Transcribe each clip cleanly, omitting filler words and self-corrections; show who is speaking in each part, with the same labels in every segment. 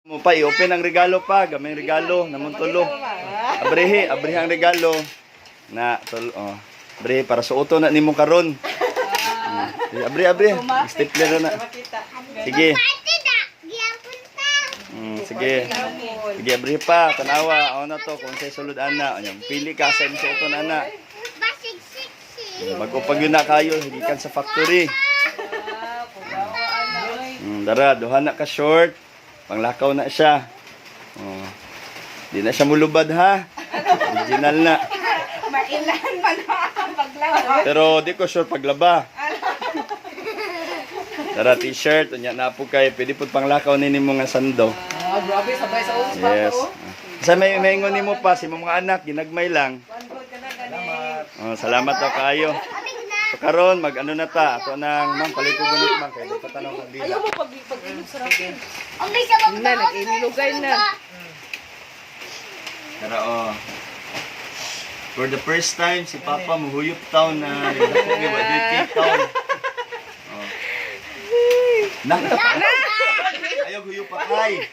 Speaker 1: Mo pa i-open ang regalo pa, gamay regalo namon tulo. Abrehe ang regalo na tulo. Oh. Abre para suoto na nimo karon. Abre. Stapler na. Sige. Sige. Sige abre pa tanawa. Ano to kung say sulod ana, anya pili ka sa imong suoto na ana. Magupag yun na kayo gikan sa factory. Dara, duha na ka short. Panglakaw na siya. Oh. Di na siya mulubad ha. Original na.
Speaker 2: Mailan man ang paglaba.
Speaker 1: Pero di ko sure paglaba. Tara t-shirt, unya na po kay pwede pud panglakaw nini mo nga sando.
Speaker 2: Ah, grabe sabay sa usas
Speaker 1: Yes. Sa may maingon nimo pa si mga anak ginagmay lang. Salamat daw kaayo. So, karon mag-ano na ta ato nang mang palito ganit man kay dito tanaw ng dila.
Speaker 2: Ayaw mo pag-ilog sa rakin.
Speaker 3: Na, nag-inilugay na.
Speaker 1: Tara oh. For the first time si Papa muhuyop taon na nagdakop ni Wadid taon. Oh. Na. Ayaw huyop pa kay.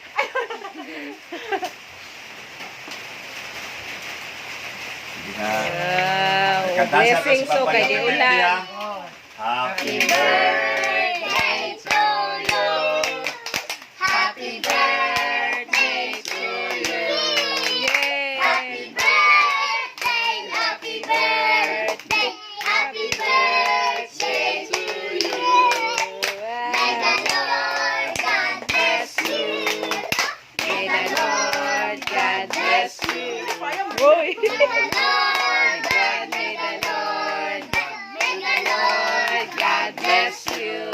Speaker 3: Wow, blessings so kay di ulan.
Speaker 1: Happy
Speaker 3: birthday to you. Happy birthday to you. Yay! Happy birthday, happy birthday, happy birthday to you. May the Lord God bless you. May the Lord God bless you. Boy. May the Lord God, may the Lord God bless you.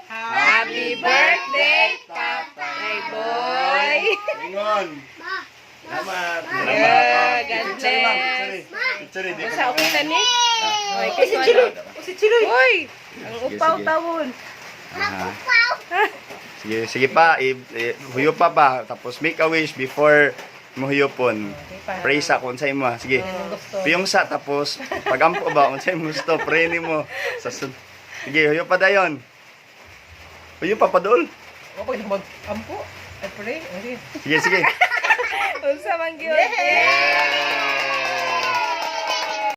Speaker 3: Happy birthday, Papa Boy.
Speaker 1: Ingon. Salamat.
Speaker 3: Yeah, God bless. Sa ukita ni? Oy, kasi Chiloy.
Speaker 2: Si Chiloy.
Speaker 3: Oy, ang upaw tawon.
Speaker 1: Sige pa, huyo pa. Tapos make a wish before mo huyopon. Pray sa kung sa'yo mo. Sige. Piyong sa, tapos pagampo ba kung sa'yo mo gusto, pray ni mo. Sige, huyo pa dayon. Huyo pa padol.
Speaker 2: Ako na mag-ampo. I pray. Okay.
Speaker 1: Sige.
Speaker 3: Unsa man gyud?